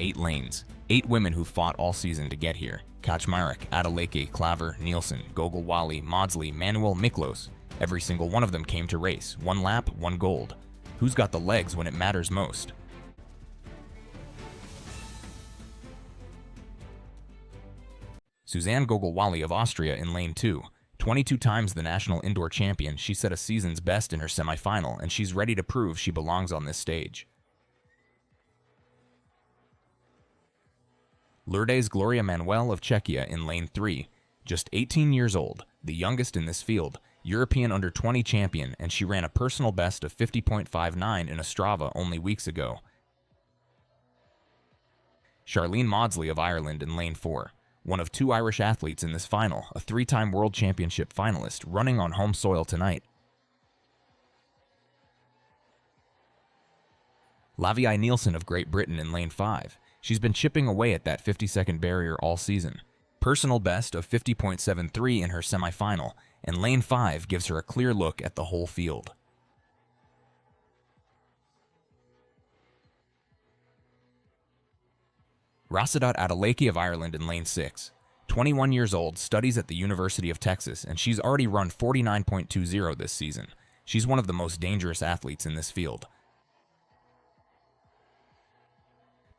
8 lanes. 8 women who fought all season to get here. Kaczmarek, Adeleke, Klaver, Nielsen, Gogolwali, Maudsley, Manuel, Miklos. Every single one of them came to race. 1 lap, 1 gold. Who's got the legs when it matters most? Suzanne Gogolwali of Austria in lane 2. 22 times the national indoor champion, she set a season's best in her semi-final, and she's ready to prove she belongs on this stage. Lourdes Gloria Manuel of Czechia in lane 3. Just 18 years old, the youngest in this field, European under-20 champion, and she ran a personal best of 50.59 in Ostrava only weeks ago. Charlene Maudsley of Ireland in lane 4. One of 2 Irish athletes in this final, a 3-time World Championship finalist, running on home soil tonight. Lavie Nielsen of Great Britain in lane 5. She's been chipping away at that 50-second barrier all season. Personal best of 50.73 in her semi-final, and lane 5 gives her a clear look at the whole field. Rhasidat Adeleke of Ireland in lane 6. 21 years old, studies at the University of Texas, and she's already run 49.20 this season. She's one of the most dangerous athletes in this field.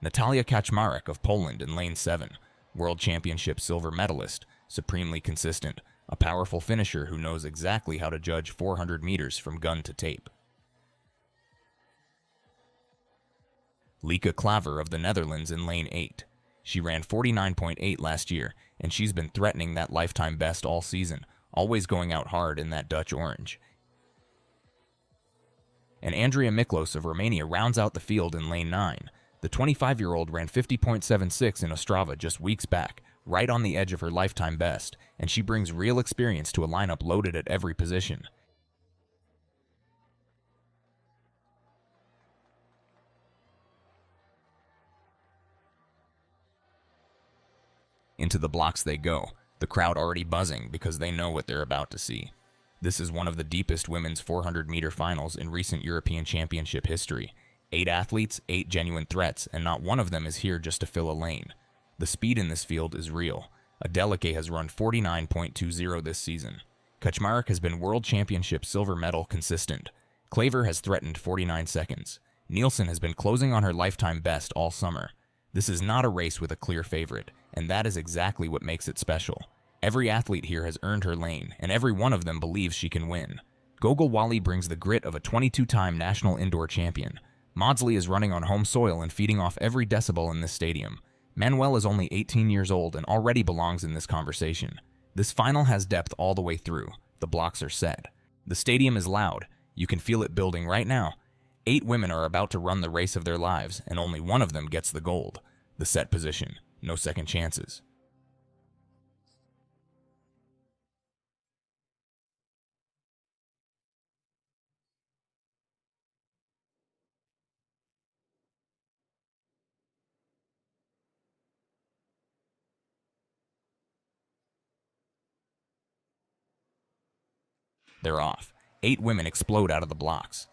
Natalia Kaczmarek of Poland in lane 7. World Championship silver medalist, supremely consistent, a powerful finisher who knows exactly how to judge 400 meters from gun to tape. Lieke Klaver of the Netherlands in lane 8. She ran 49.8 last year, and she's been threatening that lifetime best all season, always going out hard in that Dutch orange. And Andrea Miklos of Romania rounds out the field in lane 9. The 25-year-old ran 50.76 in Ostrava just weeks back, right on the edge of her lifetime best, and she brings real experience to a lineup loaded at every position. Into the blocks they go, the crowd already buzzing because they know what they're about to see. This is one of the deepest women's 400-meter finals in recent European Championship history. 8 athletes, 8 genuine threats, and not one of them is here just to fill a lane. The speed in this field is real. Adeleke has run 49.20 this season. Kaczmarek has been World Championship silver medal consistent. Klaver has threatened 49 seconds. Nielsen has been closing on her lifetime best all summer. This is not a race with a clear favorite, and that is exactly what makes it special. Every athlete here has earned her lane, and every one of them believes she can win. Gogolwali brings the grit of a 22-time national indoor champion. Maudsley is running on home soil and feeding off every decibel in this stadium. Manuel is only 18 years old and already belongs in this conversation. This final has depth all the way through. The blocks are set. The stadium is loud. You can feel it building right now. 8 women are about to run the race of their lives, and only one of them gets the gold. The set position. No second chances. They're off. 8 women explode out of the blocks.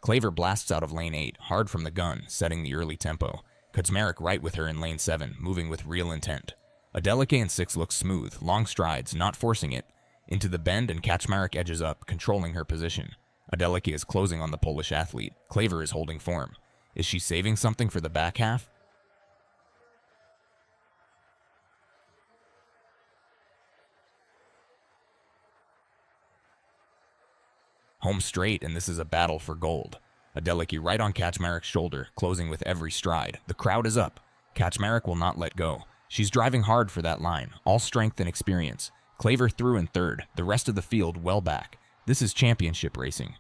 Klaver blasts out of lane 8, hard from the gun, setting the early tempo. Kaczmarek right with her in lane 7, moving with real intent. Adeleke in 6 looks smooth, long strides, not forcing it. Into the bend, and Kaczmarek edges up, controlling her position. Adeleke is closing on the Polish athlete. Klaver is holding form. Is she saving something for the back half? Home straight, and this is a battle for gold. Adeleke right on Kaczmarek's shoulder, closing with every stride. The crowd is up. Kaczmarek will not let go. She's driving hard for that line, all strength and experience. Klaver through in 3rd, the rest of the field well back. This is championship racing.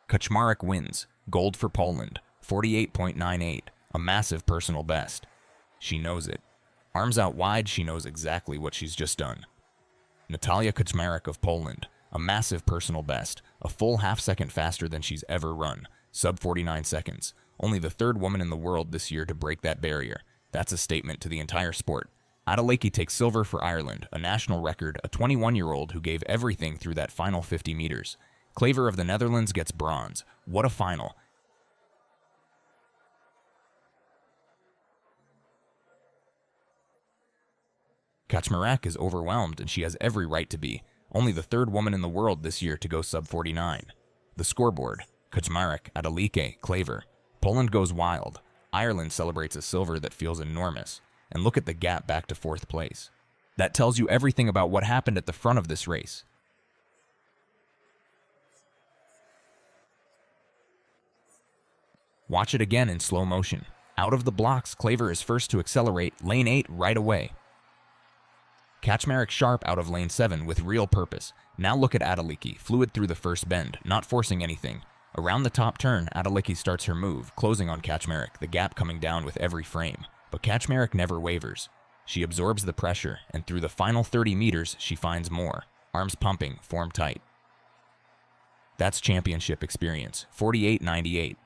Kaczmarek wins. Gold for Poland. 48.98. A massive personal best. She knows it. Arms out wide, she knows exactly what she's just done. Natalia Kaczmarek of Poland. A massive personal best. A full half-second faster than she's ever run. Sub 49 seconds. Only the 3rd woman in the world this year to break that barrier. That's a statement to the entire sport. Adeleke takes silver for Ireland, a national record, a 21-year-old who gave everything through that final 50 meters. Klaver of the Netherlands gets bronze. What a final. Kaczmarek is overwhelmed, and she has every right to be, only the third woman in the world this year to go sub-49. The scoreboard: Kaczmarek, Adeleke, Klaver. Poland goes wild. Ireland celebrates a silver that feels enormous. And look at the gap back to fourth place. That tells you everything about what happened at the front of this race. Watch it again in slow motion. Out of the blocks, Klaver is first to accelerate, lane 8 right away. Kaczmarek sharp out of lane 7 with real purpose. Now look at Adeleke, fluid through the first bend, not forcing anything. Around the top turn, Adeleke starts her move, closing on Kaczmarek, the gap coming down with every frame. But Kaczmarek never wavers. She absorbs the pressure, and through the final 30 meters, she finds more. Arms pumping, form tight. That's championship experience. 48.98.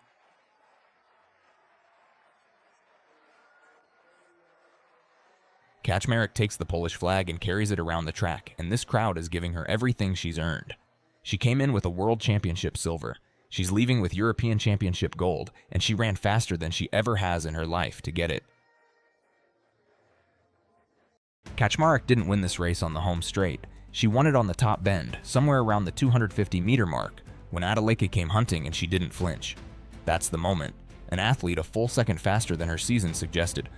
Kaczmarek takes the Polish flag and carries it around the track, and this crowd is giving her everything she's earned. She came in with a World Championship silver. She's leaving with European Championship gold, and she ran faster than she ever has in her life to get it. Kaczmarek didn't win this race on the home straight. She won it on the top bend, somewhere around the 250-meter mark, when Adeleke came hunting and she didn't flinch. That's the moment. An athlete a full second faster than her season suggested.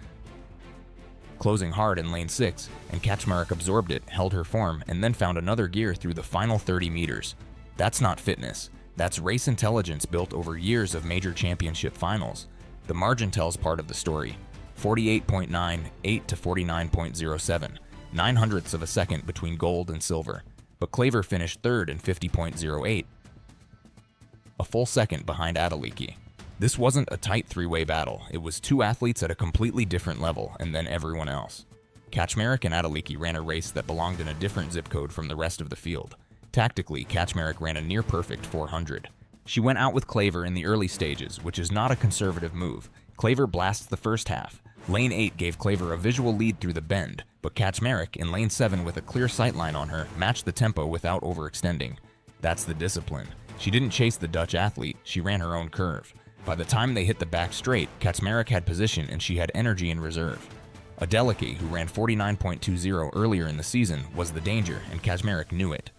Closing hard in lane 6, and Kaczmarek absorbed it, held her form, and then found another gear through the final 30 meters. That's not fitness. That's race intelligence built over years of major championship finals. The margin tells part of the story. 48.98 to 49.07, 9/100ths of a second between gold and silver. But Klaver finished third in 50.08, a full second behind Adeleke. This wasn't a tight three-way battle. It was two athletes at a completely different level, and then everyone else. Kaczmarek and Adeleke ran a race that belonged in a different zip code from the rest of the field. Tactically, Kaczmarek ran a near-perfect 400. She went out with Klaver in the early stages, which is not a conservative move. Klaver blasts the first half. Lane 8 gave Klaver a visual lead through the bend, but Kaczmarek, in lane 7 with a clear sightline on her, matched the tempo without overextending. That's the discipline. She didn't chase the Dutch athlete, she ran her own curve. By the time they hit the back straight, Kaczmarek had position and she had energy in reserve. Adeleke, who ran 49.20 earlier in the season, was the danger, and Kaczmarek knew it.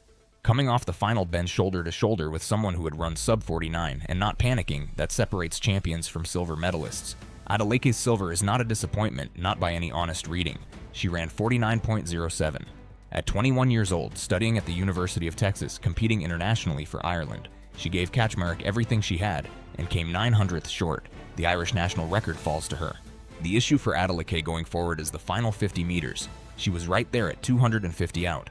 Coming off the final bend shoulder to shoulder with someone who had run sub-49 and not panicking, that separates champions from silver medalists. Adeleke's silver is not a disappointment, not by any honest reading. She ran 49.07. At 21 years old, studying at the University of Texas, competing internationally for Ireland, she gave Kaczmarek everything she had and came 9/100ths short. The Irish national record falls to her. The issue for Adeleke going forward is the final 50 meters. She was right there at 250 out.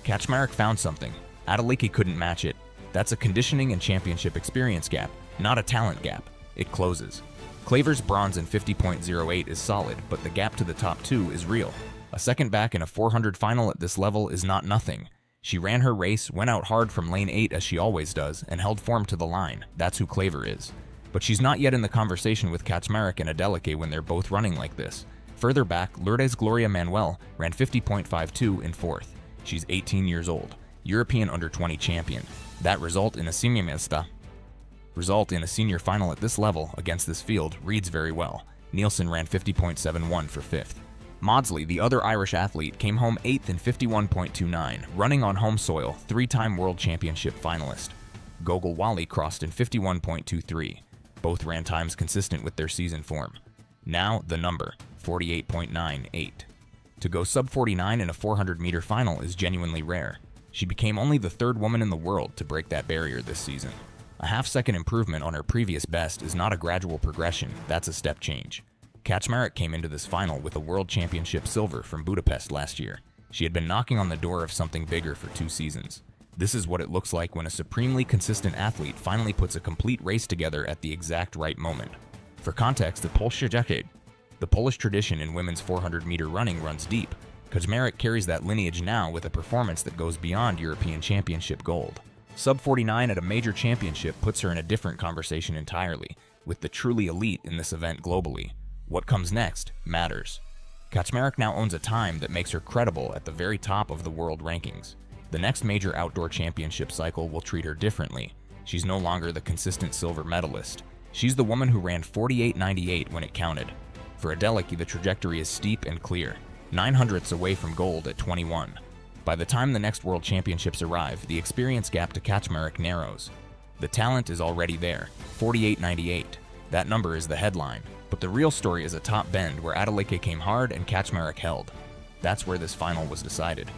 Kaczmarek found something. Adeleke couldn't match it. That's a conditioning and championship experience gap, not a talent gap. It closes. Klaver's bronze in 50.08 is solid, but the gap to the top two is real. A second back in a 400 final at this level is not nothing. She ran her race, went out hard from lane 8 as she always does, and held form to the line. That's who Klaver is. But she's not yet in the conversation with Kaczmarek and Adeleke when they're both running like this. Further back, Lourdes Gloria Manuel ran 50.52 in fourth. She's 18 years old, European under-20 champion. That result in a senior final at this level against this field reads very well. Nielsen ran 50.71 for fifth. Maudsley, the other Irish athlete, came home 8th in 51.29, running on home soil, three-time World Championship finalist. Gogol Wally crossed in 51.23. Both ran times consistent with their season form. Now, the number, 48.98. To go sub-49 in a 400-meter final is genuinely rare. She became only the third woman in the world to break that barrier this season. A half-second improvement on her previous best is not a gradual progression, that's a step change. Kaczmarek came into this final with a World Championship silver from Budapest last year. She had been knocking on the door of something bigger for 2 seasons. This is what it looks like when a supremely consistent athlete finally puts a complete race together at the exact right moment. For context, the Polish tradition in women's 400-meter running runs deep. Kaczmarek carries that lineage now with a performance that goes beyond European Championship gold. Sub-49 at a major championship puts her in a different conversation entirely, with the truly elite in this event globally. What comes next matters. Kaczmarek now owns a time that makes her credible at the very top of the world rankings. The next major outdoor championship cycle will treat her differently. She's no longer the consistent silver medalist. She's the woman who ran 48.98 when it counted. For Adeleke, the trajectory is steep and clear. 9/100ths away from gold at 21. By the time the next World Championships arrive, the experience gap to Kaczmarek narrows. The talent is already there, 48.98. That number is the headline, but the real story is a top bend where Adeleke came hard and Kaczmarek held. That's where this final was decided.